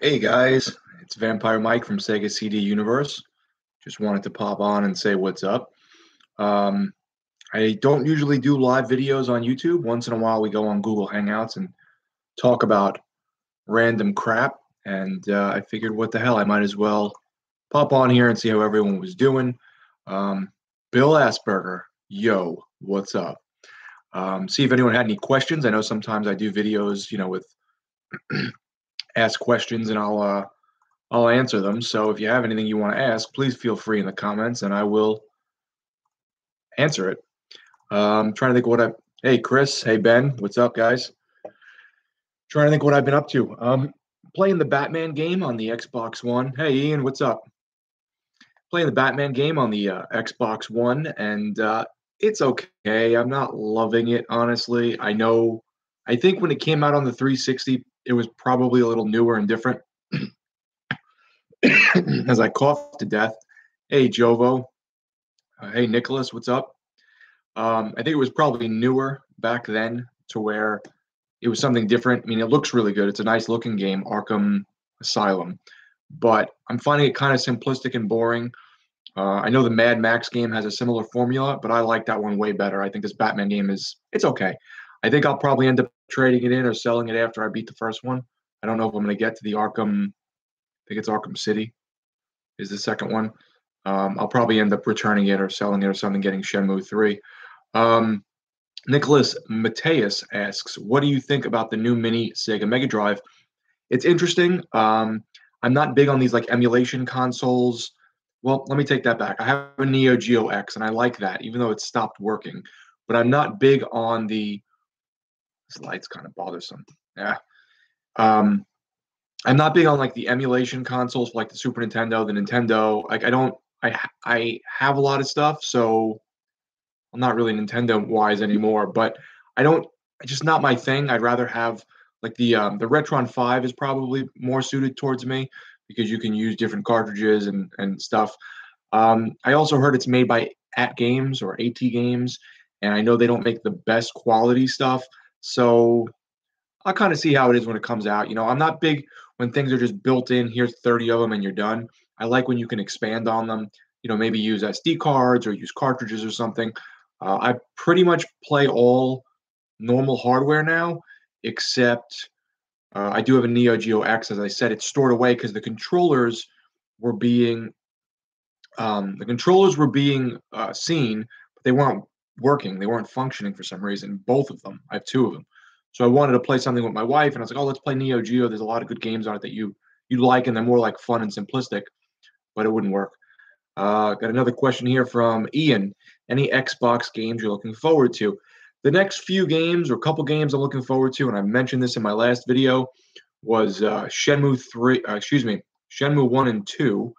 Hey guys, it's Vampire Mike from Sega CD Universe. Just wanted to pop on and say what's up. Um, I don't usually do live videos on YouTube. Once in a while, we go on Google Hangouts and talk about random crap. And I figured, what the hell, I might as well pop on here and see how everyone was doing. Um, Bill Asperger, yo, what's up? See if anyone had any questions. I know sometimes I do videos, with ask questions, and I'll answer them. So if you have anything you want to ask, please feel free in the comments and I will answer it. Trying to think hey, Chris. Hey, Ben. What's up, guys? Trying to think what I've been up to. Playing the Batman game on the Xbox One. Hey, Ian. What's up? Playing the Batman game on the Xbox One, and it's okay. I'm not loving it, honestly. I think when it came out on the 360, it was probably a little newer and different. As I coughed to death. Hey, Jovo. Hey, Nicholas, what's up? I think it was probably newer back then to where it was something different. I mean, it looks really good. It's a nice looking game, Arkham Asylum, but I'm finding it kind of simplistic and boring. I know the Mad Max game has a similar formula, but I like that one way better. I think this Batman game it's okay. I think I'll probably end up trading it in or selling it after I beat the first one. I don't know if I'm going to get to the Arkham. I think it's Arkham City is the second one. I'll probably end up returning it or selling it or something, getting Shenmue 3. Nicholas Mateus asks, what do you think about the new mini Sega Mega Drive? It's interesting. I'm not big on these like emulation consoles. Well, let me take that back. I have a Neo Geo X and I like that, even though it stopped working. But I'm not big on this light's kind of bothersome. Yeah. I'm not big on like the emulation consoles like the Super Nintendo, the Nintendo. Like I have a lot of stuff, so I'm not really Nintendo wise anymore. But it's just not my thing. I'd rather have like the Retron 5 is probably more suited towards me because you can use different cartridges and stuff. I also heard it's made by At Games or AT Games, and I know they don't make the best quality stuff. So I'll kind of see how it is when it comes out. I'm not big when things are just built in. Here's 30 of them and you're done. I like when you can expand on them. Maybe use SD cards or use cartridges or something. I pretty much play all normal hardware now, except I do have a Neo Geo X. As I said, it's stored away because the controllers were being seen, but they weren't working. They weren't functioning for some reason. Both of them. I have two of them. So I wanted to play something with my wife, and I was like, "Oh, let's play Neo Geo. There's a lot of good games on it that you like, and they're more like fun and simplistic." But it wouldn't work. Got another question here from Ian. Any Xbox games you're looking forward to? The next few games or couple games I'm looking forward to, and I mentioned this in my last video, was Shenmue 1 and 2.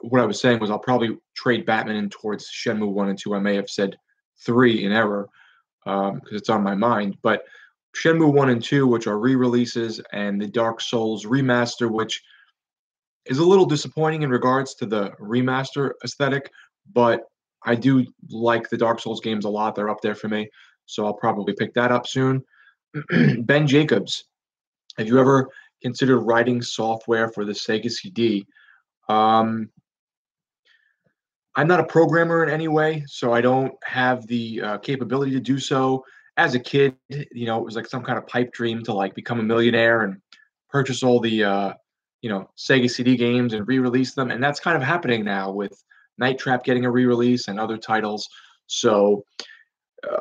What I was saying was I'll probably trade Batman in towards Shenmue 1 and 2. I may have said 3 in error because it's on my mind. But Shenmue 1 and 2, which are re-releases, and the Dark Souls remaster, which is a little disappointing in regards to the remaster aesthetic, but I do like the Dark Souls games a lot. They're up there for me, so I'll probably pick that up soon. Ben Jacobs, have you ever considered writing software for the Sega CD? I'm not a programmer in any way, so I don't have the capability to do so. As a kid, it was like some kind of pipe dream to like become a millionaire and purchase all the Sega CD games and re-release them, and that's kind of happening now with Night Trap getting a re-release and other titles. So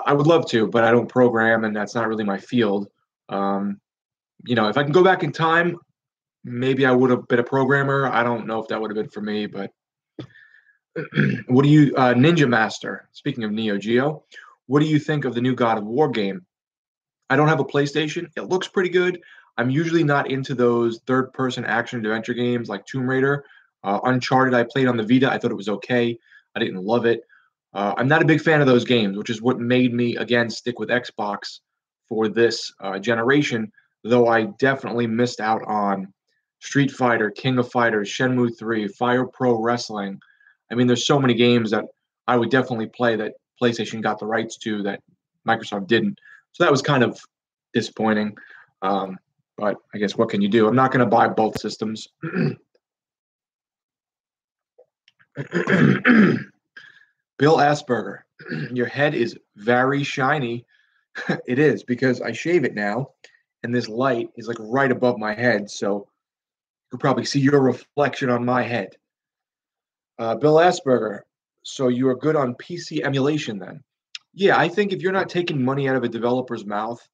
I would love to, but I don't program, and that's not really my field. If I can go back in time, maybe I would have been a programmer. I don't know if that would have been for me, but what do you, Ninja Master, speaking of Neo Geo, what do you think of the new God of War game? I don't have a PlayStation. It looks pretty good. I'm usually not into those third-person action adventure games like Tomb Raider. Uncharted, I played on the Vita. I thought it was okay. I didn't love it. I'm not a big fan of those games, which is what made me, again, stick with Xbox for this generation, though I definitely missed out on Street Fighter, King of Fighters, Shenmue 3, Fire Pro Wrestling. I mean, there's so many games that I would definitely play that PlayStation got the rights to that Microsoft didn't. So that was kind of disappointing. But But I guess what can you do? I'm not going to buy both systems. Bill Asperger, your head is very shiny. It is because I shave it now, and this light is like right above my head, so you could probably see your reflection on my head. Bill Asperger, so you are good on PC emulation then? Yeah, I think if you're not taking money out of a developer's mouth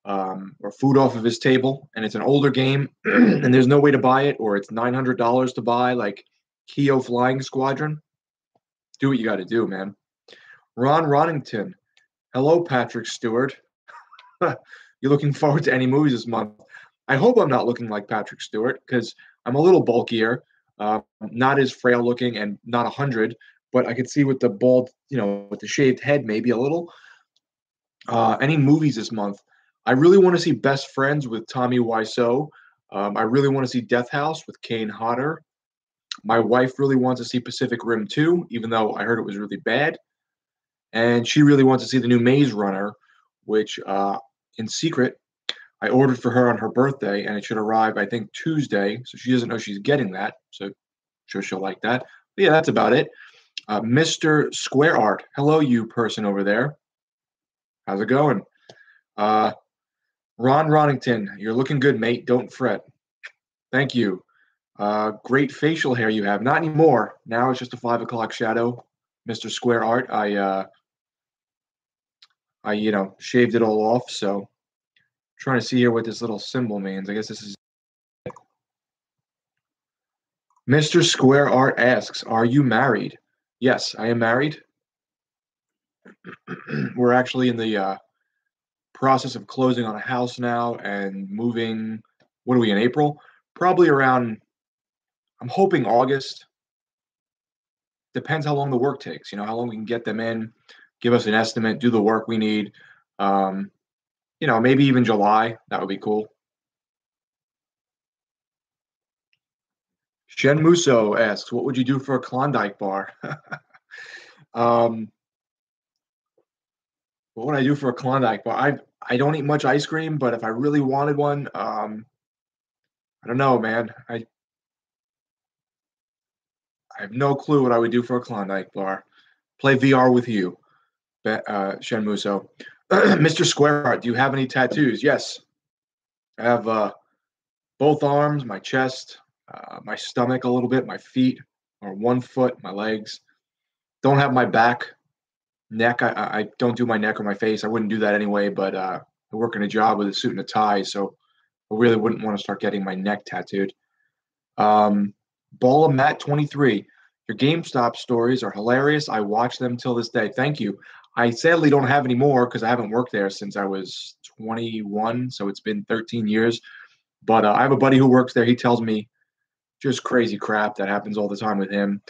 or food off of his table, and it's an older game, and there's no way to buy it, or it's $900 to buy, like Keo Flying Squadron, do what you got to do, man. Ron Ronington, hello, Patrick Stewart. You're looking forward to any movies this month? I hope I'm not looking like Patrick Stewart because I'm a little bulkier, not as frail looking, and not 100. But I could see with the bald, with the shaved head, maybe a little. Any movies this month? I really want to see Best Friends with Tommy Wiseau. I really want to see Death House with Kane Hodder. My wife really wants to see Pacific Rim 2, even though I heard it was really bad. And she really wants to see the new Maze Runner, which in secret, I ordered for her on her birthday, and it should arrive, I think, Tuesday. So she doesn't know she's getting that. So I'm sure she'll like that. But yeah, that's about it. Mr. Square Art. Hello, you person over there. How's it going? Ron Ronington. You're looking good, mate. Don't fret. Thank you. Great facial hair you have. Not anymore. Now it's just a 5 o'clock shadow. Mr. Square Art. I shaved it all off. So trying to see here what this little symbol means. I guess this is Mr. Square Art asks, are you married? Yes, I am married. We're actually in the process of closing on a house now and moving. What are we in April? Probably around, I'm hoping August. Depends how long the work takes, how long we can get them in, give us an estimate, do the work we need. Maybe even July. That would be cool. Shen Muso asks, what would you do for a Klondike bar? What would I do for a Klondike bar? I don't eat much ice cream, but if I really wanted one, I don't know, man. I have no clue what I would do for a Klondike bar. Play VR with you, Shen Muso. Mr. Square Art, do you have any tattoos? Yes. I have both arms, my chest, my stomach a little bit, my feet, or 1 foot, my legs. Don't have my back, neck. I don't do my neck or my face. I wouldn't do that anyway, but I work in a job with a suit and a tie, so I really wouldn't want to start getting my neck tattooed. Ball of Matt 23. Your GameStop stories are hilarious. I watch them till this day. Thank you. I sadly don't have any more because I haven't worked there since I was 21, so it's been 13 years. But I have a buddy who works there. He tells me just crazy crap that happens all the time with him.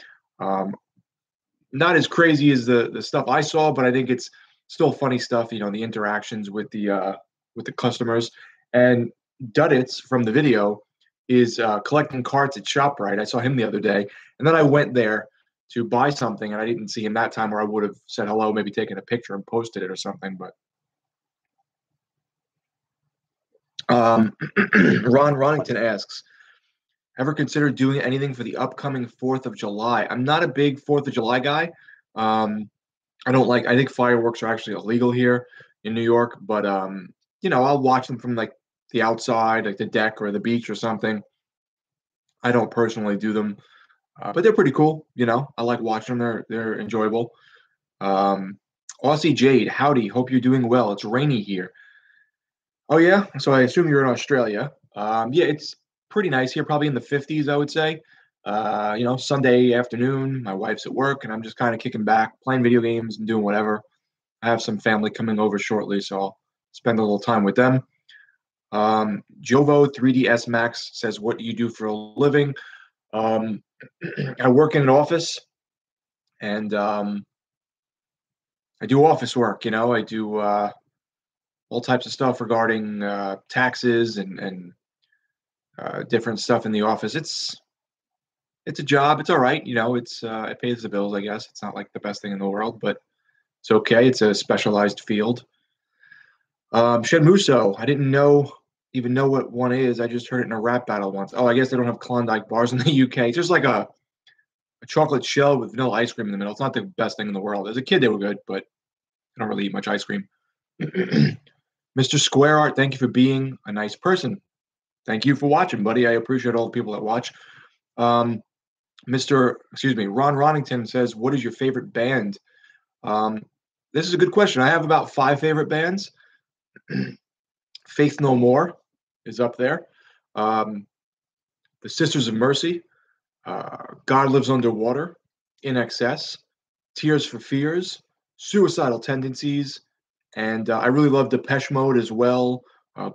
Not as crazy as the stuff I saw, but I think it's still funny stuff. The interactions with the customers. And Duddits from the video is collecting carts at ShopRite. I saw him the other day, and then I went there to buy something, and I didn't see him that time, or I would have said hello, maybe taken a picture and posted it or something. But Ron Ronington asks, ever considered doing anything for the upcoming 4th of July? I'm not a big 4th of July guy. I think fireworks are actually illegal here in New York, but I'll watch them from like the outside, like the deck or the beach or something. I don't personally do them, but they're pretty cool. I like watching them. They're enjoyable. Aussie Jade, howdy. Hope you're doing well. It's rainy here. Oh yeah, so I assume you're in Australia. Yeah, it's pretty nice here, probably in the 50s, I would say. Sunday afternoon, my wife's at work, and I'm just kind of kicking back, playing video games and doing whatever. I have some family coming over shortly, so I'll spend a little time with them. Jovo 3ds Max says, what do you do for a living? I work in an office, and I do office work. I do all types of stuff regarding taxes and different stuff in the office. It's a job. It's all right. It pays the bills, I guess. It's not like the best thing in the world, but it's okay. It's a specialized field. Shen Muso, I didn't know even know what one is. I just heard it in a rap battle once. Oh, I guess they don't have Klondike bars in the UK. It's just like a chocolate shell with vanilla ice cream in the middle. It's not the best thing in the world. As a kid, they were good, but I don't really eat much ice cream. Mr. Square Art, thank you for being a nice person. Thank you for watching, buddy. I appreciate all the people that watch. Um, Ron Ronington says, "What is your favorite band?" Um, this is a good question. I have about five favorite bands. Faith No More is up there. Um, the Sisters of Mercy, God Lives Underwater, In Excess, Tears for Fears, Suicidal Tendencies, and I really love Depeche Mode as well.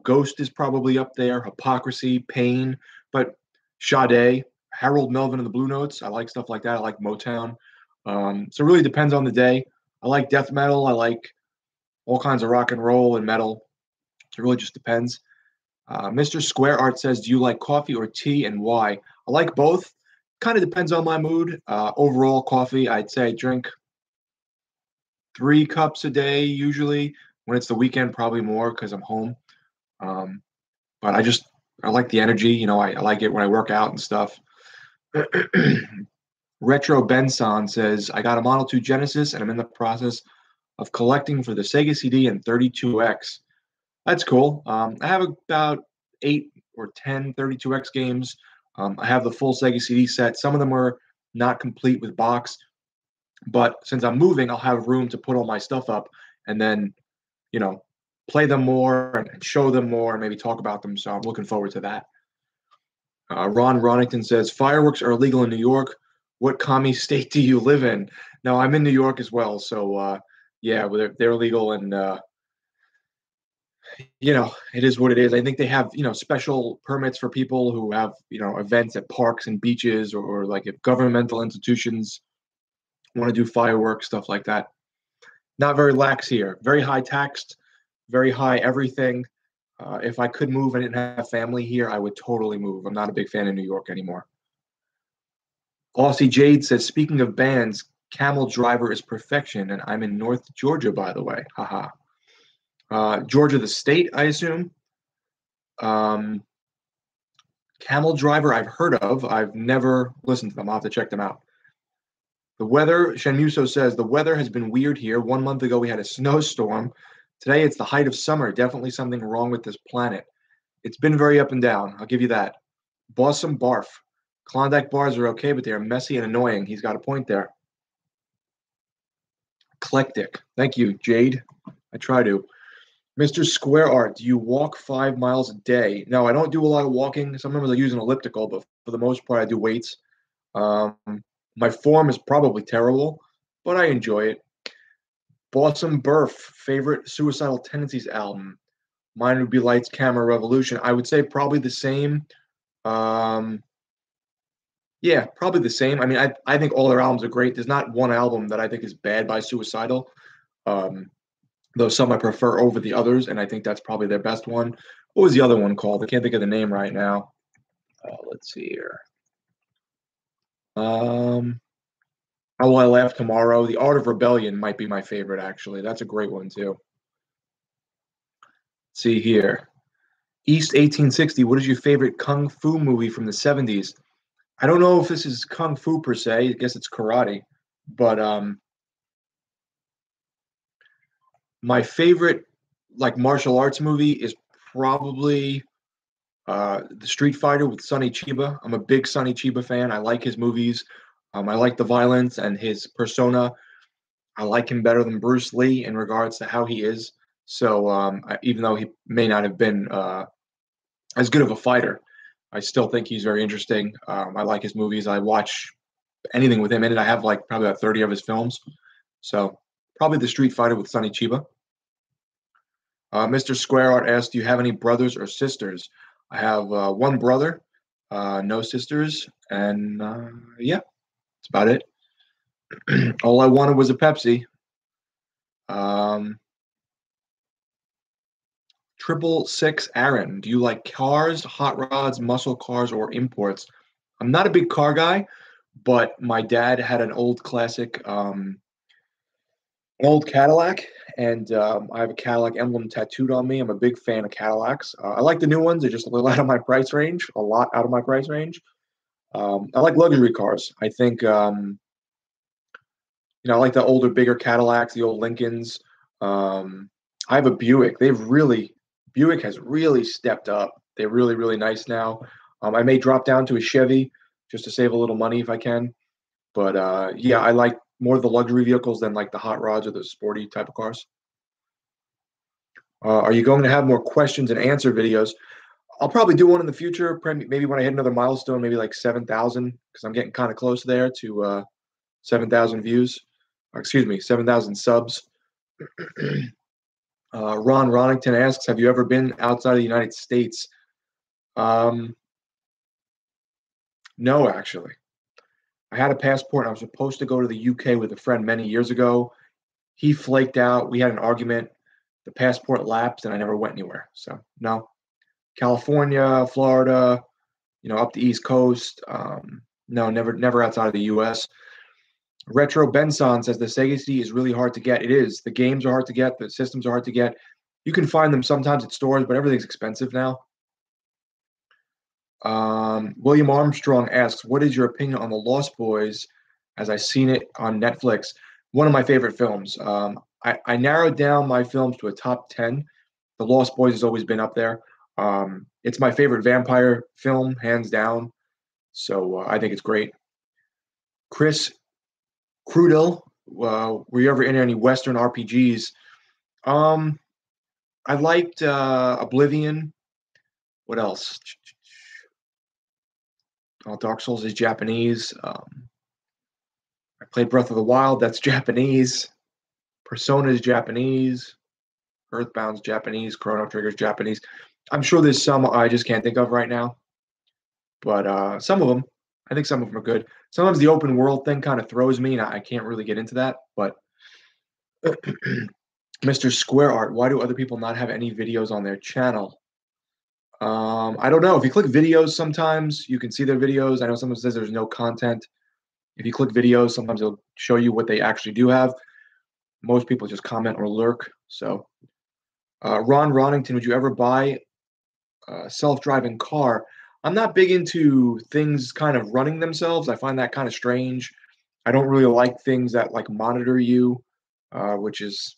Ghost is probably up there. Hypocrisy, Pain, but Sade, Harold Melvin and the Blue Notes. I like stuff like that. I like Motown. So it really depends on the day. I like death metal. I like all kinds of rock and roll and metal. It really just depends. Mr. Square Art says, "Do you like coffee or tea and why?" I like both. Kind of depends on my mood. Overall, coffee, I'd say I drink 3 cups a day usually. When it's the weekend, probably more because I'm home. Um, but I like the energy. I like it when I work out and stuff. Retro Benson says, "I got a Model 2 Genesis and I'm in the process of collecting for the Sega CD and 32X. That's cool. I have about 8 or 10 32X games. I have the full Sega CD set. Some of them are not complete with box, but since I'm moving, I'll have room to put all my stuff up and then, you know, play them more and show them more and maybe talk about them. So I'm looking forward to that." Ron Ronington says, "Fireworks are illegal in New York. What commie state do you live in?" No, I'm in New York as well. So, yeah, they're illegal and, it is what it is. I think they have, special permits for people who have, events at parks and beaches or like if governmental institutions want to do fireworks, stuff like that. Not very lax here. Very high taxed, very high everything. If I could move and didn't have family here, I would totally move. I'm not a big fan of New York anymore. Aussie Jade says, "Speaking of bands, Camel Driver is perfection, and I'm in North Georgia, by the way. Haha. Georgia, the state, I assume. Um, Camel Driver, I've heard of. I've never listened to them. I'll have to check them out. The weather, Shenmuso says, "The weather has been weird here. 1 month ago, we had a snowstorm. Today, it's the height of summer. Definitely something wrong with this planet. It's been very up and down. I'll give you that. Bossum barf. Klondike bars are okay, but they are messy and annoying." He's got a point there. Eclectic. Thank you, Jade. I try to. Mr. Square Art, do you walk 5 miles a day? No, I don't do a lot of walking. Sometimes I use an elliptical, but for the most part, I do weights. Um, my form is probably terrible, but I enjoy it. Bossum Burf, favorite Suicidal Tendencies album. Mine would be Lights, Camera, Revolution. I would say probably the same. Um, yeah, probably the same. I mean, I think all their albums are great. There's not one album that I think is bad by Suicidal. Um, though some I prefer over the others, and I think that's probably their best one. What was the other one called? I can't think of the name right now. Let's see here. How Will I Laugh Tomorrow? The Art of Rebellion might be my favorite, actually. That's a great one, too. Let's see here. East 1860, what is your favorite Kung Fu movie from the 70s? I don't know if this is Kung Fu per se. I guess it's karate. But my favorite, like, martial arts movie is probably the Street Fighter with Sonny Chiba. I'm a big Sonny Chiba fan. I like his movies. I like the violence and his persona. I like him better than Bruce Lee in regards to how he is. So even though he may not have been as good of a fighter, I still think he's very interesting. I like his movies. I watch anything with him in it. I have like probably about 30 of his films. So probably the Street Fighter with Sonny Chiba. Mr. Square Art asked, "Do you have any brothers or sisters?" I have one brother, no sisters, and yeah, that's about it. All I wanted was a Pepsi. Um, 666 Aaron, do you like cars, hot rods, muscle cars, or imports? I'm not a big car guy, but my dad had an old classic old Cadillac, and I have a Cadillac emblem tattooed on me. I'm a big fan of Cadillacs. I like the new ones. They're just a little out of my price range, a lot out of my price range. I like luxury cars. I think I like the older, bigger Cadillacs, the old Lincolns. I have a Buick. Buick has really stepped up. They're really, really nice now. I may drop down to a Chevy just to save a little money if I can. But yeah, I like more of the luxury vehicles than like the hot rods or the sporty type of cars. Are you going to have more questions and answer videos? I'll probably do one in the future, maybe when I hit another milestone, maybe like 7,000, because I'm getting kind of close there to 7,000 views. Or excuse me, 7,000 subs. Ron Ronington asks, have you ever been outside of the United States? Um, no, actually. I had a passport and I was supposed to go to the UK with a friend many years ago. He flaked out. We had an argument. The passport lapsed and I never went anywhere. So, no. California, Florida, up the East Coast. No, never outside of the US. Retro Benson says the Sega CD is really hard to get. It is. The games are hard to get. The systems are hard to get. You can find them sometimes at stores, but everything's expensive now. William Armstrong asks, what is your opinion on The Lost Boys as I seen it on Netflix? One of my favorite films. I narrowed down my films to a top 10. The Lost Boys has always been up there. It's my favorite vampire film, hands down. So I think it's great. Chris Crudel, were you ever in any Western RPGs? I liked Oblivion. What else? Dark Souls is Japanese. I played Breath of the Wild. That's Japanese. Persona is Japanese. Earthbound's Japanese. Chrono Trigger's Japanese. I'm sure there's some I just can't think of right now. But some of them, I think some of them are good. Sometimes the open world thing kind of throws me, and I can't really get into that. But Mr. Square Art, why do other people not have any videos on their channel? I don't know. If you click videos, sometimes you can see their videos. I know someone says there's no content. If you click videos, sometimes it'll show you what they actually do have. Most people just comment or lurk. So, Ron Ronington, would you ever buy a self-driving car? I'm not big into things kind of running themselves. I find that kind of strange. I don't really like things that like monitor you, which is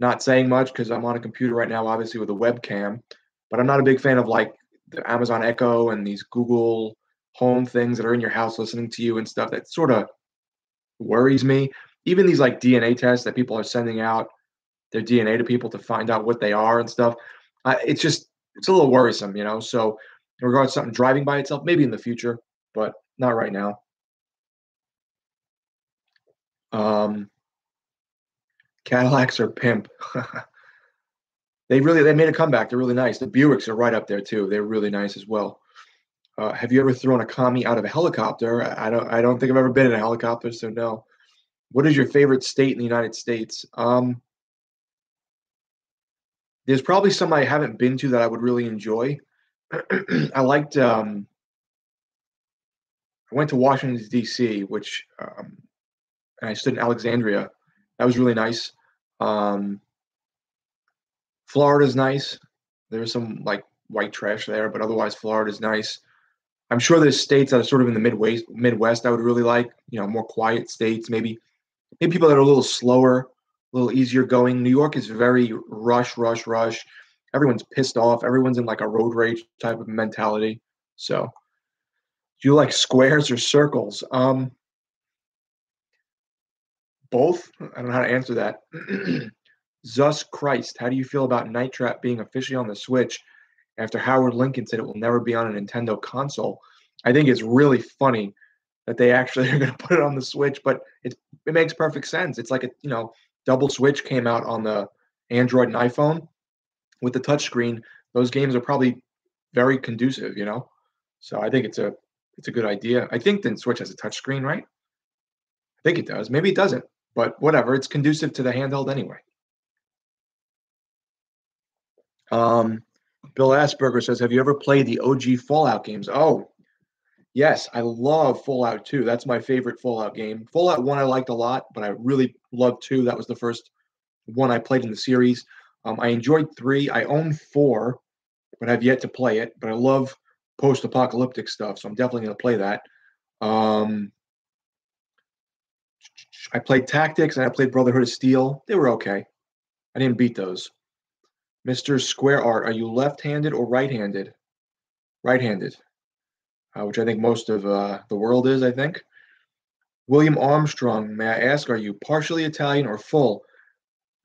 not saying much because I'm on a computer right now, obviously with a webcam. But I'm not a big fan of like the Amazon Echo and these Google Home things that are in your house listening to you and stuff. That sort of worries me. Even these like DNA tests that people are sending out their DNA to people to find out what they are and stuff. It's a little worrisome, So in regards to something driving by itself, maybe in the future, but not right now. Cadillacs are pimp. They made a comeback. They're really nice. The Buicks are right up there too. They're really nice as well. Have you ever thrown a commie out of a helicopter? I don't think I've ever been in a helicopter, so no. What is your favorite state in the United States? There's probably some I haven't been to that I would really enjoy. I liked. I went to Washington D.C., which and I stood in Alexandria. That was really nice. Florida's nice. There's some like white trash there, but otherwise Florida's nice. I'm sure there's states that are sort of in the Midwest I would really like, more quiet states, maybe people that are a little slower, a little easier going. New York is very rush, rush, rush. Everyone's pissed off. Everyone's in like a road rage type of mentality. So, do you like squares or circles? Both. I don't know how to answer that. Zus Christ, how do you feel about Night Trap being officially on the Switch after Howard Lincoln said it will never be on a Nintendo console? I think it's really funny that they actually are going to put it on the Switch, but it makes perfect sense. It's like a double Switch came out on the Android and iPhone with the touchscreen. Those games are probably very conducive, So I think it's a good idea. I think the Switch has a touchscreen, right? I think it does. Maybe it doesn't, but whatever. It's conducive to the handheld anyway. Bill Asperger says, have you ever played the OG Fallout games? Oh, Yes, I love Fallout 2. That's my favorite Fallout game. Fallout 1 I liked a lot, but I really loved 2. That was the first one I played in the series. I enjoyed 3. I own 4, but have yet to play it. But I love post-apocalyptic stuff, so I'm definitely going to play that. Um, I played Tactics and I played Brotherhood of Steel. They were okay. I didn't beat those. Mr. Square Art, are you left-handed or right-handed? Right-handed, which I think most of the world is, I think. William Armstrong, may I ask, are you partially Italian or full?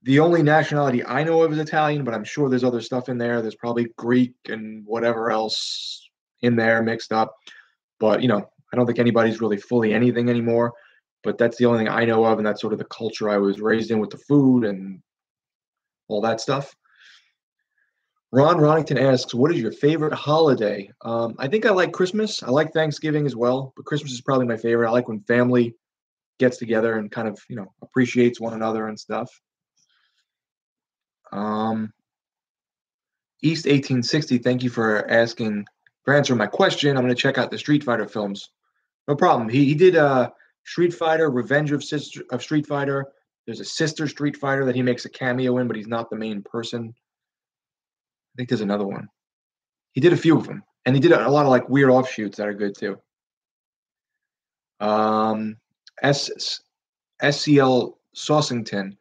The only nationality I know of is Italian, but I'm sure there's other stuff in there. There's probably Greek and whatever else in there mixed up. But, I don't think anybody's really fully anything anymore. But that's the only thing I know of, and that's sort of the culture I was raised in with the food and all that stuff. Ron Ronington asks, what is your favorite holiday? I think I like Christmas. I like Thanksgiving as well, but Christmas is probably my favorite. I like when family gets together and kind of, appreciates one another and stuff. Um, East 1860, thank you for answering my question. I'm going to check out the Street Fighter films. No problem. He did Street Fighter, Revenge of Street Fighter. There's a sister Street Fighter that he makes a cameo in, but he's not the main person. I think there's another one. He did a few of them, and he did a lot of like weird offshoots that are good too. S SCL Saucington,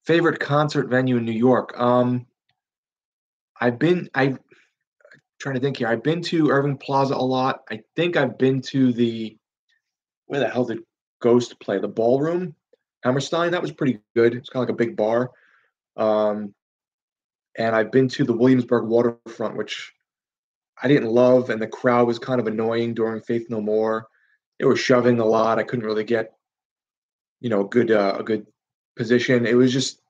favorite concert venue in New York. I'm trying to think here. I've been to Irving Plaza a lot. I think I've been to where the hell did Ghost play? The Ballroom, Hammerstein. That was pretty good. It's kind of like a big bar. Um, and I've been to the Williamsburg Waterfront, which I didn't love, and the crowd was kind of annoying during Faith No More. They were shoving a lot. I couldn't really get, a good position. It was just,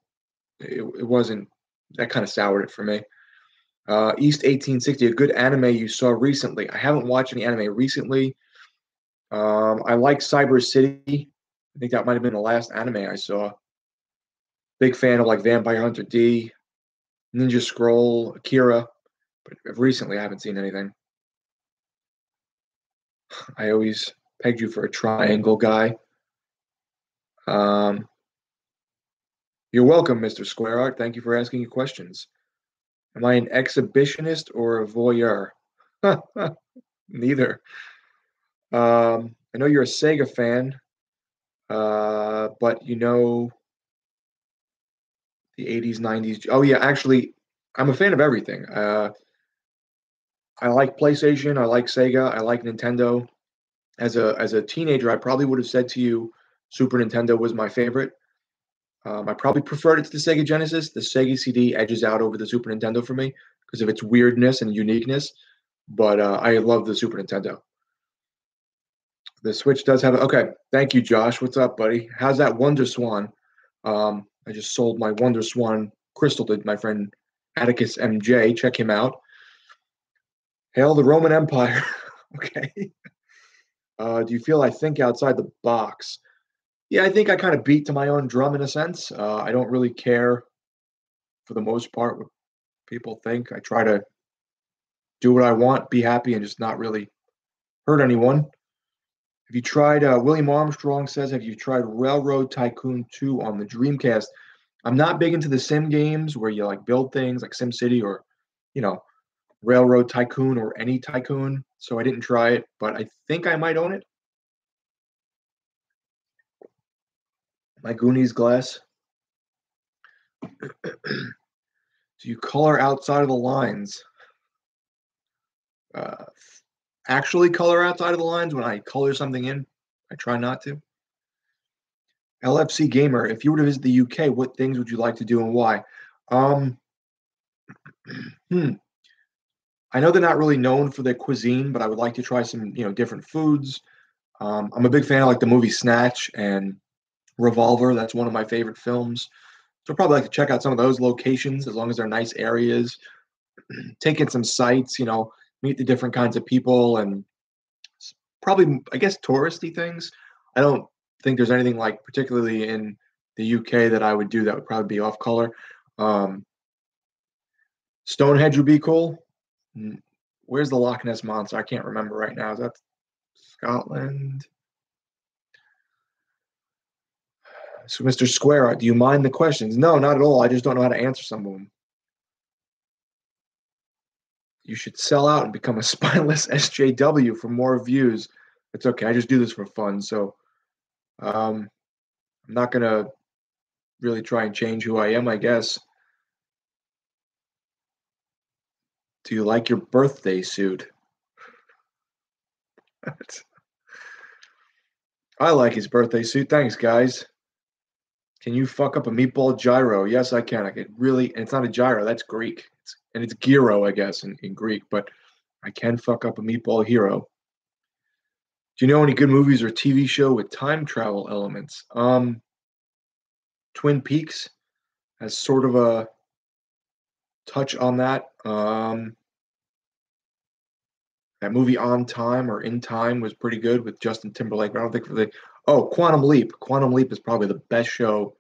it wasn't that kind of soured it for me. East 1860, a good anime you saw recently. I haven't watched any anime recently. I like Cyber City. I think that might have been the last anime I saw. Big fan of like Vampire Hunter D, Ninja Scroll, Akira, but recently I haven't seen anything. I always pegged you for a triangle guy. Um, you're welcome, Mr. Square Art. Thank you for asking your questions. Am I an exhibitionist or a voyeur? Neither. I know you're a Sega fan, but the 80s, 90s. Oh yeah, actually, I'm a fan of everything. I like PlayStation, I like Sega, I like Nintendo. As a teenager, I probably would have said to you, Super Nintendo was my favorite. I probably preferred it to the Sega Genesis. The Sega CD edges out over the Super Nintendo for me because of its weirdness and uniqueness. But I love the Super Nintendo. The Switch does have okay. Thank you, Josh. What's up, buddy? How's that Wonder Swan? I just sold my Wonder Swan crystal to my friend Atticus MJ. Check him out. Hail the Roman Empire. Okay. Do you feel I think outside the box? Yeah, I think I kind of beat to my own drum in a sense. I don't really care for the most part what people think. I try to do what I want, be happy, and just not really hurt anyone. Have you tried, William Armstrong says, have you tried Railroad Tycoon 2 on the Dreamcast? I'm not big into the sim games where you like build things like SimCity or, you know, Railroad Tycoon or any tycoon. So I didn't try it, but I think I might own it. My Goonies glass. Do you color outside of the lines? Uh, actually color outside of the lines when I color something in? I try not to. LFC Gamer, if you were to visit the UK, what things would you like to do and why? Um, hmm. I know they're not really known for their cuisine, but I would like to try some, different foods. I'm a big fan of like the movie Snatch and Revolver. That's one of my favorite films. So I'd probably like to check out some of those locations as long as they're nice areas. Take in some sights, meet the different kinds of people and probably, I guess, touristy things. I don't think there's anything like particularly in the UK that I would do that would probably be off color. Um, Stonehenge would be cool. Where's the Loch Ness monster? I can't remember right now. Is that Scotland. So, Mr. Square, do you mind the questions? No, not at all. I just don't know how to answer some of them. You should sell out and become a spineless SJW for more views. It's okay. I just do this for fun. So, um, I'm not going to really try and change who I am, I guess. Do you like your birthday suit? I like his birthday suit. Thanks, guys. Can you fuck up a meatball gyro? Yes, I can. I could really, and it's not a gyro, that's Greek. And it's gyro, I guess, in Greek, but I can fuck up a meatball hero. Do you know any good movies or TV show with time travel elements? Twin Peaks has sort of a touch on that. That movie On Time or In Time was pretty good with Justin Timberlake. But I don't think Quantum Leap. Quantum Leap is probably the best show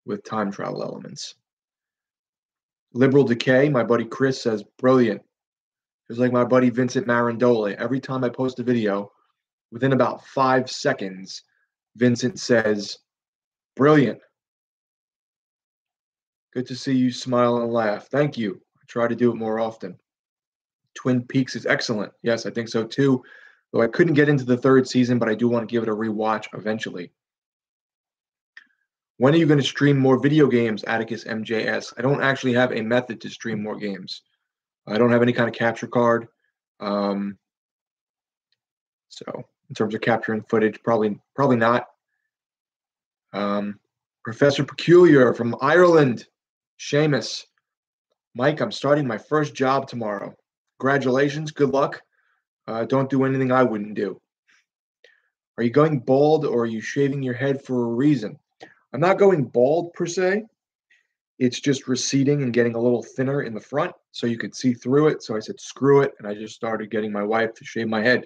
with time travel elements. Liberal Decay, my buddy Chris says, brilliant. It's like my buddy Vincent Marandole. Every time I post a video, within about 5 seconds, Vincent says, brilliant. Good to see you smile and laugh. Thank you. I try to do it more often. Twin Peaks is excellent. Yes, I think so too. Though I couldn't get into the third season, but I do want to give it a rewatch eventually. When are you going to stream more video games, Atticus MJS? I don't actually have a method to stream more games. I don't have any kind of capture card. So in terms of capturing footage, probably not. Professor Peculiar from Ireland, Seamus. Mike, I'm starting my first job tomorrow. Congratulations, good luck. Don't do anything I wouldn't do. Are you going bald or are you shaving your head for a reason? I'm not going bald per se. It's just receding and getting a little thinner in the front so you could see through it. So I said, screw it. And I just started getting my wife to shave my head.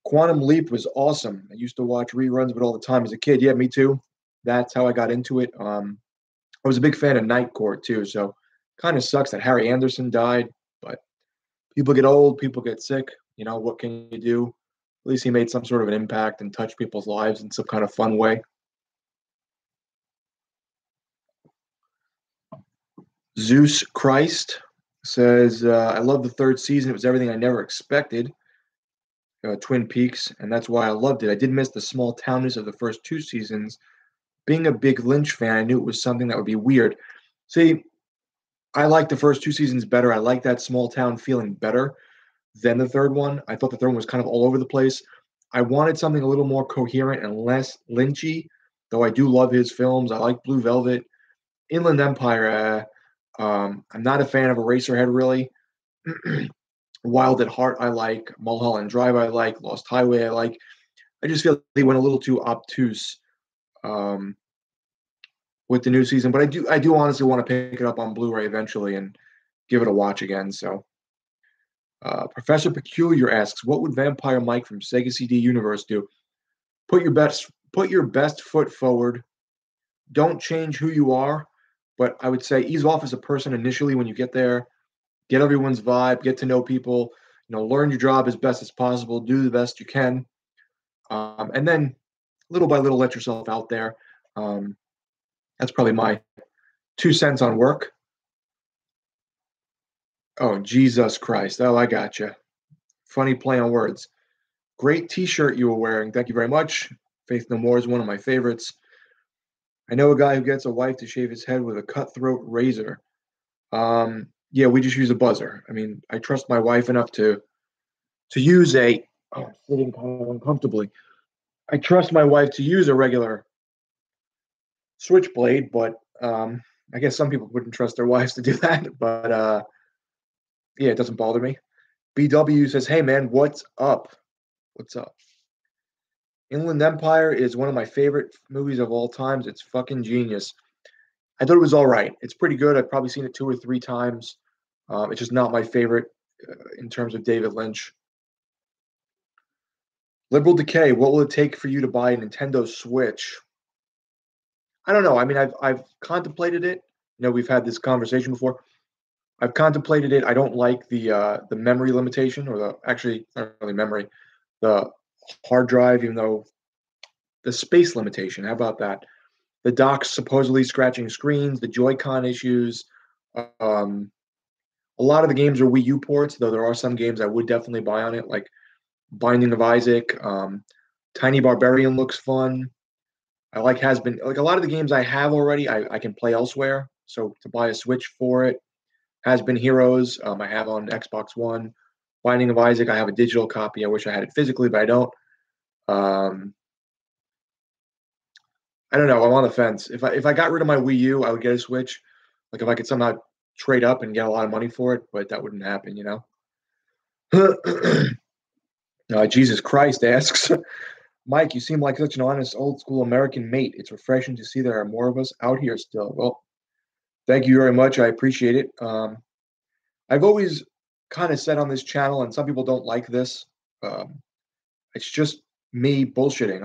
Quantum Leap was awesome. I used to watch reruns of it all the time as a kid. Yeah, me too. That's how I got into it. I was a big fan of Night Court too. So kind of sucks that Harry Anderson died, but people get old, people get sick. You know, what can you do? At least he made some sort of an impact and touched people's lives in some kind of fun way. Zeus Christ says, I love the third season. It was everything I never expected. Twin Peaks, and that's why I loved it. I did miss the small townness of the first 2 seasons. Being a big Lynch fan, I knew it was something that would be weird. See, I like the first 2 seasons better. I like that small town feeling better than the third one. I thought the third one was kind of all over the place. I wanted something a little more coherent and less Lynchy, though I do love his films. I like Blue Velvet. Inland Empire, I'm not a fan of Eraserhead, really. Wild at Heart, I like. Mulholland Drive, I like. Lost Highway, I like. I just feel they went a little too obtuse with the new season, but I do honestly want to pick it up on Blu-ray eventually and give it a watch again. So, Professor Peculiar asks, "What would Vampire Mike from Sega CD Universe do? Put your best foot forward. Don't change who you are, but I would say ease off as a person initially when you get there. Get everyone's vibe, get to know people, learn your job as best as possible, do the best you can. And then little by little, let yourself out there. That's probably my 2 cents on work. Oh, Jesus Christ. Oh, I got you. Funny play on words. Great t-shirt you were wearing. Thank you very much. Faith No More is one of my favorites. I know a guy who gets a wife to shave his head with a cutthroat razor. Yeah, we just use a buzzer. I mean, I trust my wife enough to use a I'm sitting kind of uncomfortably. I trust my wife to use a regular switchblade, but I guess some people wouldn't trust their wives to do that. But yeah, it doesn't bother me. BW says, "Hey man, what's up? What's up?" Inland Empire is one of my favorite movies of all times. It's fucking genius. I thought it was all right. It's pretty good. I've probably seen it 2 or 3 times. It's just not my favorite in terms of David Lynch. Liberal Decay, what will it take for you to buy a Nintendo Switch? I don't know. I mean, I've contemplated it. We've had this conversation before. I've contemplated it. I don't like the memory limitation, or the actually not really memory, the hard drive, even though the space limitation. How about that? The dock's supposedly scratching screens, the Joy-Con issues. Um, a lot of the games are Wii U ports, though there are some games I would definitely buy on it, like Binding of Isaac. Tiny Barbarian looks fun. I like has been like a lot of the games I have already. I can play elsewhere, so to buy a Switch for it. Has Been Heroes. I have on Xbox One. Binding of Isaac. I have a digital copy. I wish I had it physically, but I don't. Um, I don't know. I'm on the fence. If I got rid of my Wii U, I would get a Switch. Like if I could somehow trade up and get a lot of money for it, but that wouldn't happen, Jesus Christ asks, Mike, you seem like such an honest, old school American mate. It's refreshing to see there are more of us out here still. Well, thank you very much. I appreciate it. I've always kind of said on this channel, and some people don't like this. Um, it's just me bullshitting.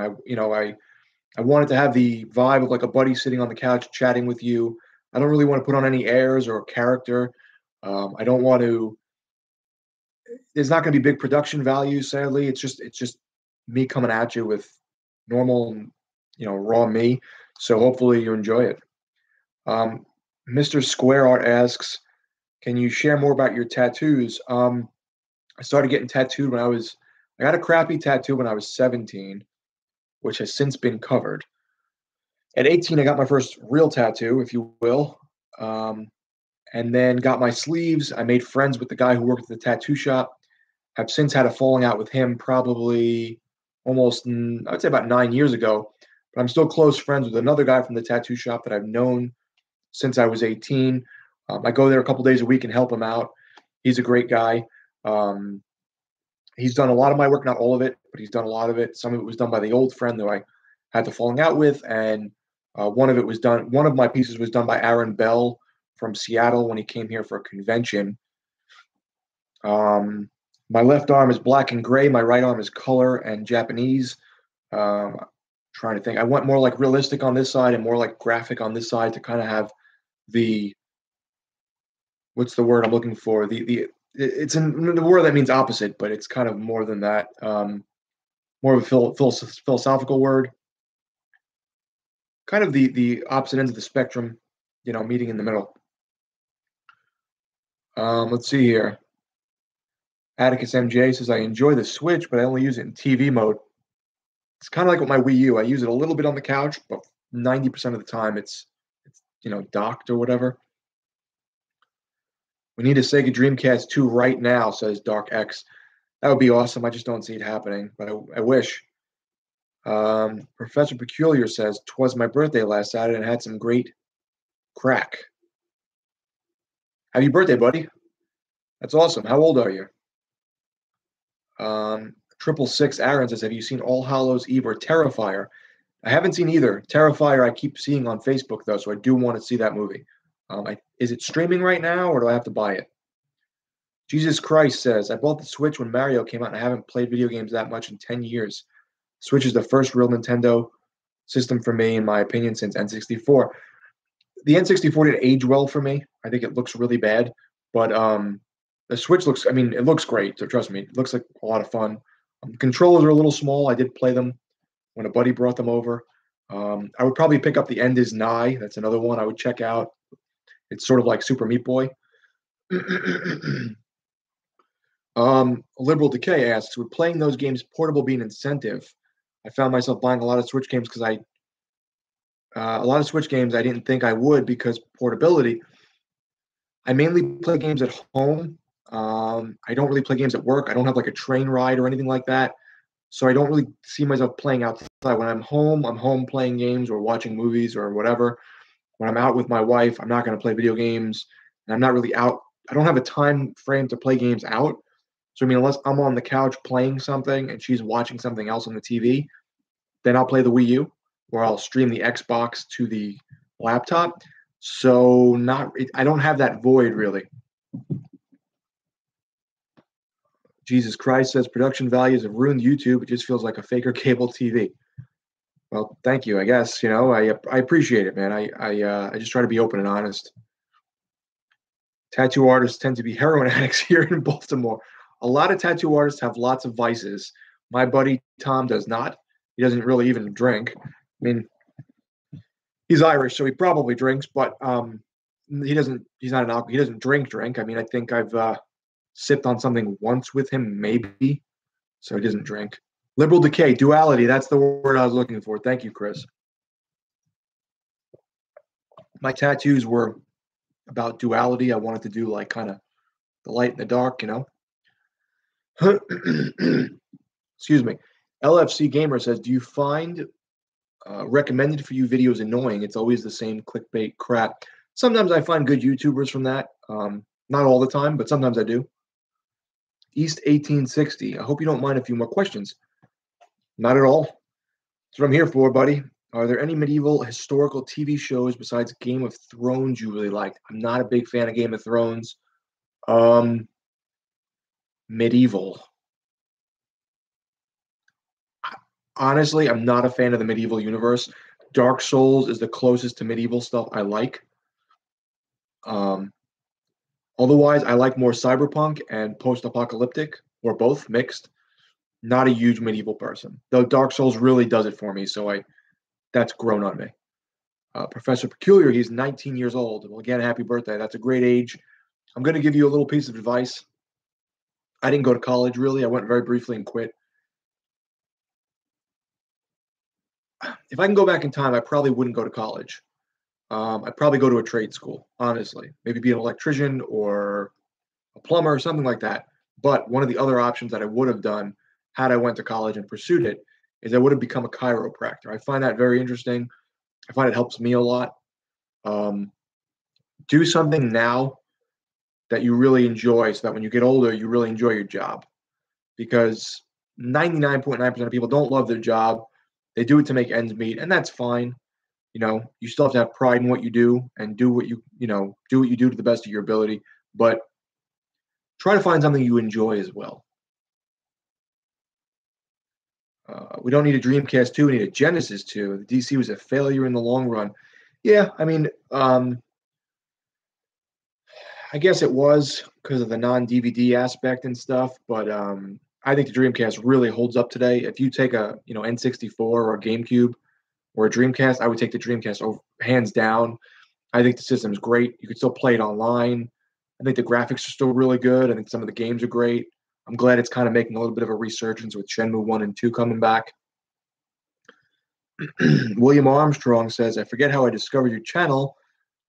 I wanted to have the vibe of like a buddy sitting on the couch chatting with you. I don't really want to put on any airs or character. I don't want to. There's not going to be big production value, sadly. It's just me coming at you with normal, raw me. So hopefully you enjoy it. Um, Mr. Square Art asks, "Can you share more about your tattoos?" I started getting tattooed I got a crappy tattoo when I was 17, which has since been covered. At 18, I got my first real tattoo, if you will, um, and then got my sleeves. I made friends with the guy who worked at the tattoo shop. Have since had a falling out with him, probably almost, I'd say about 9 years ago. But I'm still close friends with another guy from the tattoo shop that I've known since I was 18. I go there a couple days a week and help him out. He's a great guy. Um, he's done a lot of my work, not all of it, but he's done a lot of it. Some of it was done by the old friend that I had the falling out with, and one of it was done. One of my pieces was done by Aaron Bell from Seattle when he came here for a convention. My left arm is black and gray. My right arm is color and Japanese. Trying to think. I went more like realistic on this side and more like graphic on this side to kind of have the what's the word I'm looking for? It's in the word that means opposite, but it's kind of more than that. More of a philosophical word. Kind of the opposite ends of the spectrum, meeting in the middle. Let's see here. Atticus MJ says, I enjoy the Switch, but I only use it in TV mode. It's kind of like with my Wii U. I use it a little bit on the couch, but 90% of the time it's docked or whatever. We need a Sega Dreamcast 2 right now, says Dark X. That would be awesome. I just don't see it happening, but I wish. Professor Peculiar says, "'Twas my birthday last Saturday and had some great crack." Happy birthday, buddy. That's awesome. How old are you? 666 Aaron says, "Have you seen All Hallows Eve or Terrifier?" I haven't seen either. Terrifier I keep seeing on Facebook, though, so I do want to see that movie. Is it streaming right now, or do I have to buy it? Jesus Christ says, "I bought the Switch when Mario came out, and I haven't played video games that much in 10 years. Switch is the first real Nintendo system for me, in my opinion, since N64. The N64 didn't age well for me. I think it looks really bad, but the Switch looks, I mean, it looks great, so trust me. It looks like a lot of fun. Controllers are a little small. I did play them when a buddy brought them over. I would probably pick up the End Is Nigh. That's another one I would check out. It's sort of like Super Meat Boy. Liberal Decay asks, would playing those games portable be an incentive? I found myself buying a lot of Switch games because a lot of Switch games I didn't think I would because portability. I mainly play games at home. I don't really play games at work. I don't have like a train ride or anything like that. So I don't really see myself playing outside. When I'm home playing games or watching movies or whatever. When I'm out with my wife, I'm not going to play video games. And I'm not really out. I don't have a time frame to play games out. So, I mean, unless I'm on the couch playing something and she's watching something else on the TV, then I'll play the Wii U or I'll stream the Xbox to the laptop. So I don't have that void really. Jesus Christ says production values have ruined YouTube. It just feels like a faker cable TV. Well, thank you. I guess, I appreciate it, man. I just try to be open and honest. Tattoo artists tend to be heroin addicts here in Baltimore. A lot of tattoo artists have lots of vices. My buddy Tom does not. He doesn't really even drink. I mean, he's Irish, so he probably drinks, but he doesn't. He's not an alcohol. He doesn't drink. I mean, I think I've sipped on something once with him, maybe. So he doesn't drink. Liberal decay, duality. That's the word I was looking for. Thank you, Chris. My tattoos were about duality. I wanted to do like kind of the light and the dark, you know. Excuse me. LFC Gamer says, do you find recommended for you videos annoying? It's always the same clickbait crap. Sometimes I find good YouTubers from that. Not all the time, but sometimes I do. East 1860. I hope you don't mind a few more questions. Not at all. That's what I'm here for, buddy. Are there any medieval historical TV shows besides Game of Thrones you really liked? I'm not a big fan of Game of Thrones. Medieval. Honestly, I'm not a fan of the medieval universe. Dark Souls is the closest to medieval stuff I like. Otherwise, I like more cyberpunk and post-apocalyptic, or both mixed. Not a huge medieval person, though Dark Souls really does it for me. So that's grown on me. Professor Peculiar, he's 19 years old. Well, again, happy birthday. That's a great age. I'm going to give you a little piece of advice. I didn't go to college, really. I went very briefly and quit. If I can go back in time, I probably wouldn't go to college. I'd probably go to a trade school, honestly. Maybe be an electrician or a plumber or something like that. But one of the other options that I would have done had I went to college and pursued it is I would have become a chiropractor. I find that very interesting. I find it helps me a lot. Do something now that you really enjoy so that when you get older, you really enjoy your job. Because 99.9% of people don't love their job. They do it to make ends meet, and that's fine. You know, you still have to have pride in what you do and do what you do to the best of your ability. But try to find something you enjoy as well. We don't need a Dreamcast 2. We need a Genesis 2. The DC was a failure in the long run. Yeah, I mean, I guess it was because of the non-DVD aspect and stuff. But I think the Dreamcast really holds up today. If you take a N64 or a GameCube or a Dreamcast, I would take the Dreamcast over, hands down. I think the system is great. You could still play it online. I think the graphics are still really good. I think some of the games are great. I'm glad it's kind of making a little bit of a resurgence with Shenmue 1 and 2 coming back. William Armstrong says, I forget how I discovered your channel,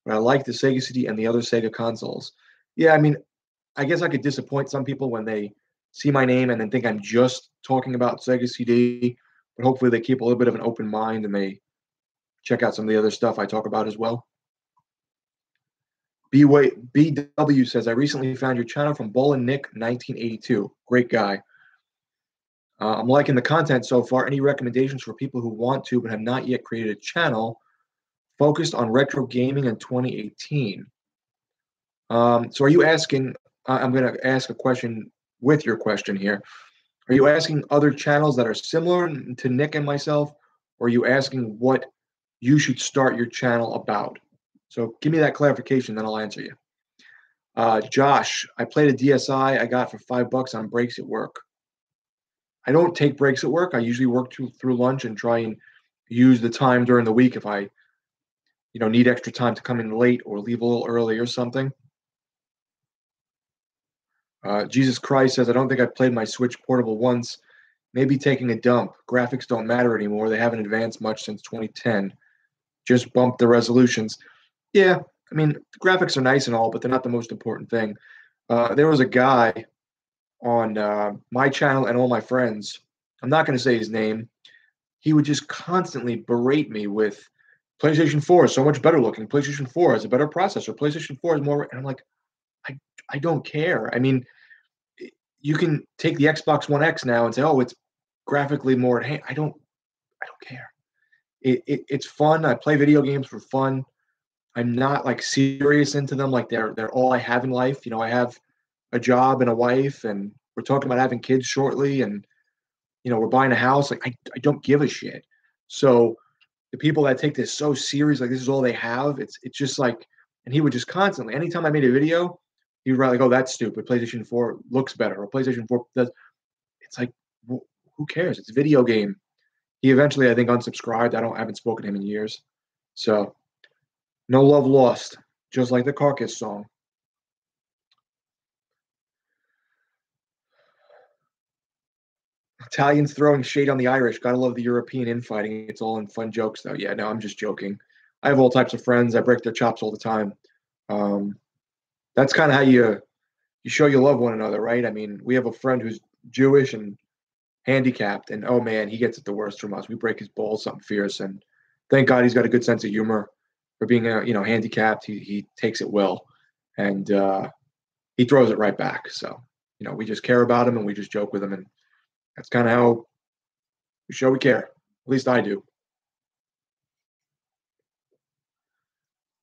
but I like the Sega CD and the other Sega consoles. Yeah, I mean, I guess I could disappoint some people when they see my name and then think I'm just talking about Sega CD, but hopefully they keep a little bit of an open mind and they check out some of the other stuff I talk about as well. BW says, I recently found your channel from Bull and Nick 1982. Great guy. I'm liking the content so far. Any recommendations for people who want to but have not yet created a channel focused on retro gaming in 2018? So are you asking, I'm going to ask a question with your question here. Are you asking other channels that are similar to Nick and myself, or are you asking what you should start your channel about? So give me that clarification, then I'll answer you. Josh, I played a DSi I got for $5 on breaks at work. I don't take breaks at work. I usually work through lunch and try and use the time during the week if I, need extra time to come in late or leave a little early or something. Jesus Christ says, I don't think I've played my Switch Portable once. Maybe taking a dump. Graphics don't matter anymore. They haven't advanced much since 2010. Just bumped the resolutions. Yeah, I mean, the graphics are nice and all, but they're not the most important thing. There was a guy on my channel and all my friends. I'm not going to say his name. He would just constantly berate me with PlayStation 4 is so much better looking. PlayStation 4 has a better processor. PlayStation 4 is more. And I'm like, I don't care. I mean, you can take the Xbox One X now and say, oh, it's graphically more at hand. I don't care. It's fun. I play video games for fun. I'm not like serious into them. Like they're all I have in life. I have a job and a wife, and we're talking about having kids shortly, and we're buying a house. Like I don't give a shit. So the people that take this so serious, like this is all they have, it's just like, and he would just constantly, anytime I made a video, He'd rather like, oh, that's stupid. PlayStation 4 looks better, or PlayStation 4 does. It's like, who cares? It's a video game. He eventually, I think, unsubscribed. I haven't spoken to him in years. So no love lost, just like the Carcass song. Italians throwing shade on the Irish. Gotta love the European infighting. It's all in fun jokes, though. Yeah, no, I'm just joking. I have all types of friends. I break their chops all the time. Um, that's kind of how you show you love one another, right? I mean, we have a friend who's Jewish and handicapped, and oh man, he gets it the worst from us. We break his balls, something fierce, and thank God he's got a good sense of humor for being handicapped. He takes it well, and he throws it right back. So we just care about him and we just joke with him, and that's kind of how we show we care. At least I do.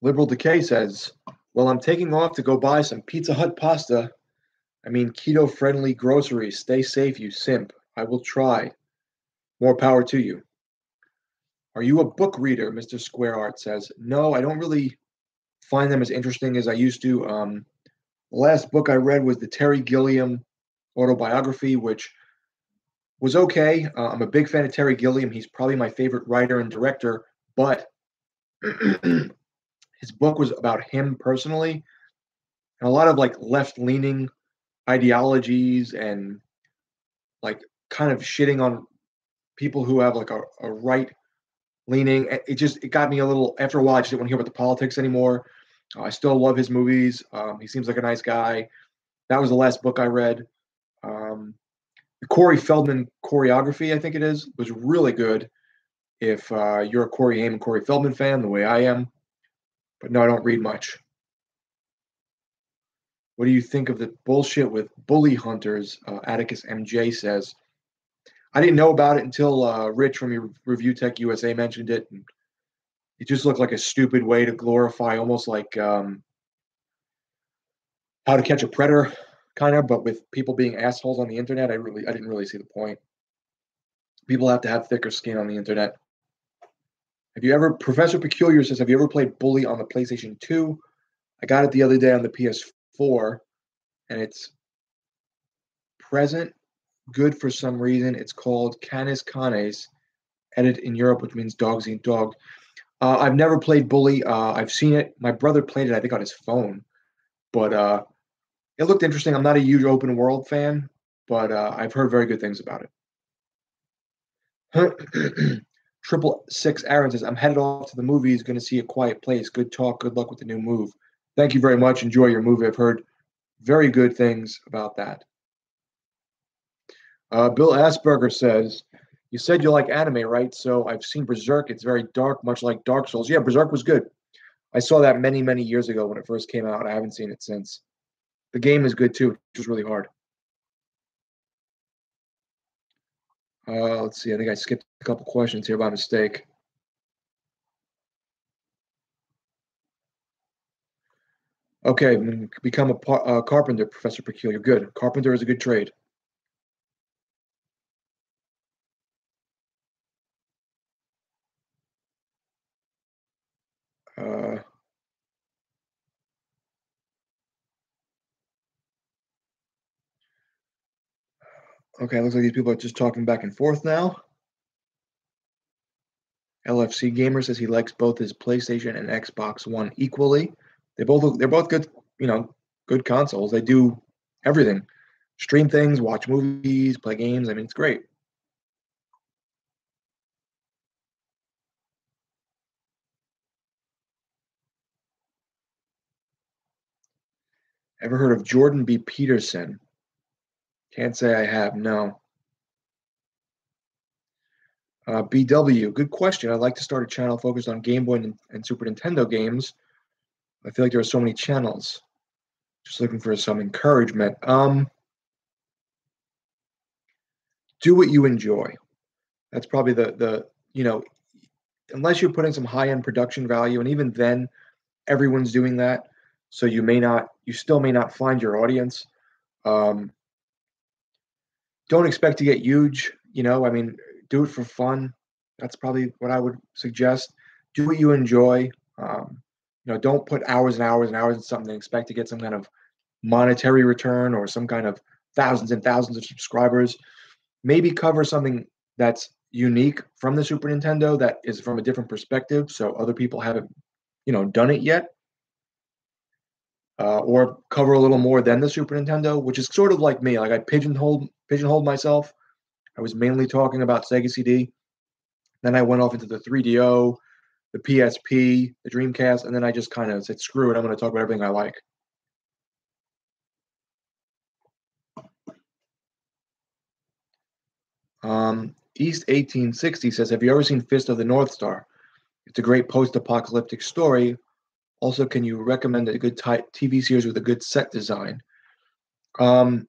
Liberal Decay says, "Well, I'm taking off to go buy some Pizza Hut pasta. I mean, keto-friendly groceries. Stay safe, you simp. I will try. More power to you." Are you a book reader? Mr. Square Art says, "No, I don't really find them as interesting as I used to. The last book I read was the Terry Gilliam autobiography, which was okay. I'm a big fan of Terry Gilliam. He's probably my favorite writer and director, but his book was about him personally, and a lot of like left-leaning ideologies and like kind of shitting on people who have like a right leaning. It got me a little, after a while I just didn't want to hear about the politics anymore. I still love his movies. He seems like a nice guy. That was the last book I read. um, the Corey Feldman choreography, I think it is, was really good if you're a Corey Haim and Corey Feldman fan the way I am. But no, I don't read much. What do you think of the bullshit with bully hunters? Atticus MJ says, I didn't know about it until Rich from your Review Tech USA mentioned it. And it just looked like a stupid way to glorify, almost like How to Catch a Predator, kind of, but with people being assholes on the internet. I didn't really see the point. People have to have thicker skin on the internet. Professor Peculiar says, have you ever played Bully on the PlayStation 2? I got it the other day on the PS4, and it's present good for some reason. It's called Canis Canes, edited in Europe, which means dogs eat dog. I've never played Bully. I've seen it. My brother played it, I think, on his phone, but it looked interesting. I'm not a huge open world fan, but I've heard very good things about it. 666 Aaron says, I'm headed off to the movies, going to see A Quiet Place. Good talk. Good luck with the new move. Thank you very much. Enjoy your movie. I've heard very good things about that. Bill Asperger says, you said you like anime, right? So I've seen Berserk. It's very dark, much like Dark Souls. Yeah, Berserk was good. I saw that many, many years ago when it first came out. I haven't seen it since. The game is good too. It's just really hard. Let's see. I think I skipped a couple questions here by mistake. Okay, become a carpenter, Professor Peculiar. Good. Carpenter is a good trade. Uh, okay, looks like these people are just talking back and forth now. LFC Gamer says he likes both his PlayStation and Xbox One equally. They're both good, good consoles. They do everything. Stream things, watch movies, play games. I mean, it's great. Ever heard of Jordan B. Peterson? Can't say I have, no. BW, good question. I'd like to start a channel focused on Game Boy and Super Nintendo games. I feel like there are so many channels. Just looking for some encouragement. Do what you enjoy. That's probably unless you're putting some high-end production value, and even then, everyone's doing that. So you still may not find your audience. Um, don't expect to get huge. I mean, do it for fun. That's probably what I would suggest. Do what you enjoy. Don't put hours and hours and hours in something and expect to get some kind of monetary return or some kind of thousands and thousands of subscribers. Maybe cover something that's unique from the Super Nintendo that is from a different perspective, so other people haven't, done it yet, or cover a little more than the Super Nintendo, which is sort of like me. Like I pigeonholed myself. I was mainly talking about Sega CD. Then I went off into the 3DO, the PSP, the Dreamcast, and then I just kind of said, screw it, I'm going to talk about everything I like. East 1860 says, have you ever seen Fist of the North Star? It's a great post-apocalyptic story. Also, can you recommend a good TV series with a good set design? Um,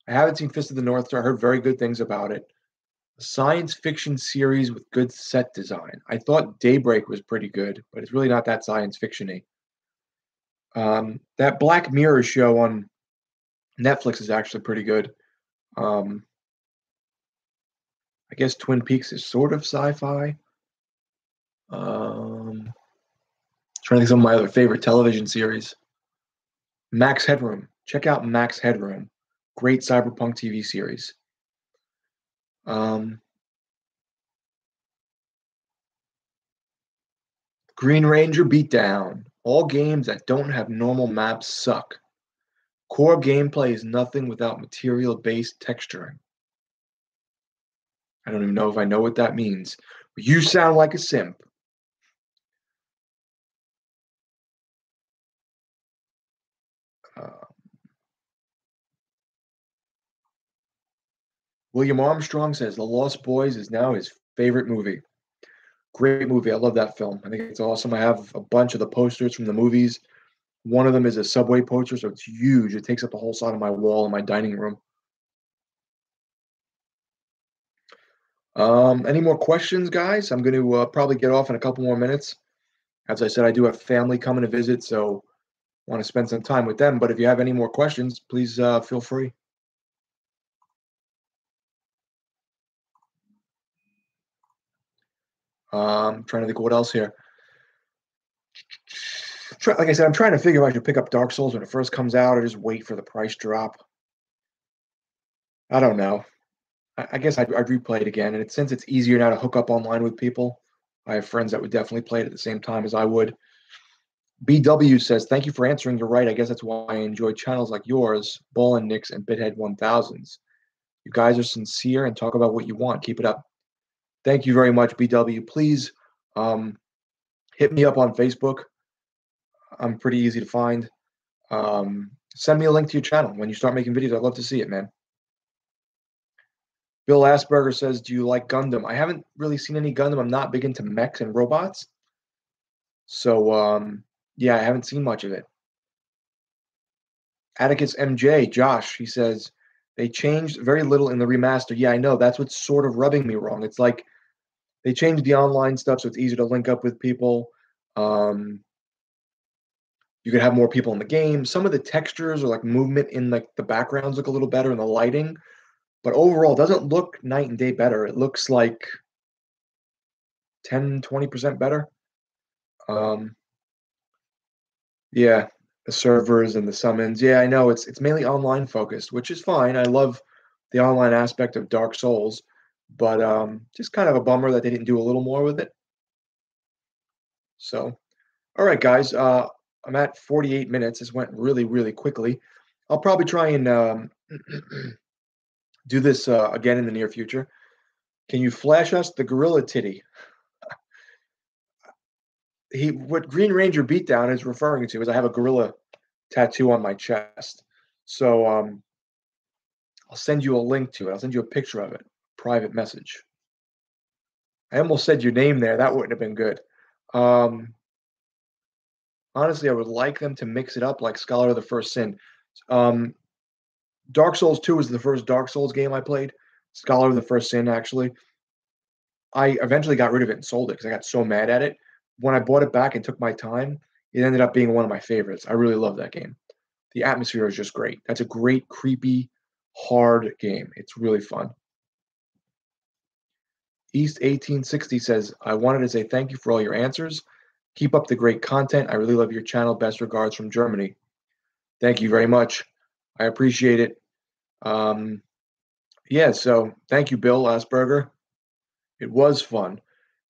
I haven't seen Fist of the North Star. I heard very good things about it. A science fiction series with good set design. I thought Daybreak was pretty good, but it's really not that science fiction-y. That Black Mirror show on Netflix is actually pretty good. I guess Twin Peaks is sort of sci-fi. Trying to think of some of my other favorite television series. Max Headroom. Check out Max Headroom. Great cyberpunk TV series. Green Ranger Beatdown. All games that don't have normal maps suck. Core gameplay is nothing without material-based texturing. I don't even know if I know what that means. But you sound like a simp. William Armstrong says The Lost Boys is now his favorite movie. Great movie. I love that film. I think it's awesome. I have a bunch of the posters from the movies. One of them is a Subway poster, so it's huge. It takes up the whole side of my wall in my dining room. Any more questions, guys? I'm going to probably get off in a couple more minutes. As I said, I do have family coming to visit, so I want to spend some time with them. But if you have any more questions, please feel free. Trying to think what else here. Like I said, I'm trying to figure if I should pick up Dark Souls when it first comes out or just wait for the price drop. I don't know. I guess I'd replay it again. And since it's easier now to hook up online with people, I have friends that would definitely play it at the same time as I would. BW says, thank you for answering. You're right. I guess that's why I enjoy channels like yours, Ballin' Nicks and Bithead 1000s. You guys are sincere and talk about what you want. Keep it up. Thank you very much, BW. Please hit me up on Facebook. I'm pretty easy to find. Send me a link to your channel. When you start making videos, I'd love to see it, man. Bill Asperger says, do you like Gundam? I haven't really seen any Gundam. I'm not big into mechs and robots. So, yeah, I haven't seen much of it. Atticus MJ, Josh, he says, they changed very little in the remaster. Yeah, I know. That's what's sort of rubbing me wrong. It's like they changed the online stuff so it's easier to link up with people. You could have more people in the game. Some of the textures or like movement in like the backgrounds look a little better in the lighting. But overall, it doesn't look night and day better. It looks like 10, 20% better. Yeah, the servers and the summons. Yeah, I know it's mainly online focused, which is fine. I love the online aspect of Dark Souls, but just kind of a bummer that they didn't do a little more with it. So, all right, guys, I'm at 48 minutes. This went really, really quickly. I'll probably try and do this again in the near future. Can you flash us the gorilla titty? What Green Ranger Beatdown is referring to is I have a gorilla tattoo on my chest. So I'll send you a link to it. I'll send you a picture of it. Private message. I almost said your name there. That wouldn't have been good. Honestly, I would like them to mix it up like Scholar of the First Sin. Dark Souls 2 was the first Dark Souls game I played. Scholar of the First Sin, actually. I eventually got rid of it and sold it because I got so mad at it. When I bought it back and took my time, it ended up being one of my favorites. I really love that game. The atmosphere is just great. That's a great, creepy, hard game. It's really fun. East 1860 says, I wanted to say thank you for all your answers. Keep up the great content. I really love your channel. Best regards from Germany. Thank you very much. I appreciate it. Um, yeah, so thank you, Bill Asperger. It was fun.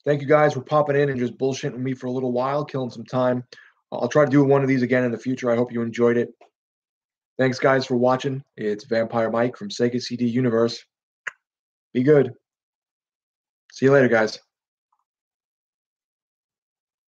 Thank you guys for popping in and just bullshitting with me for a little while, killing some time. I'll try to do one of these again in the future. I hope you enjoyed it. Thanks, guys, for watching. It's Vampire Mike from Sega CD Universe. Be good. See you later, guys.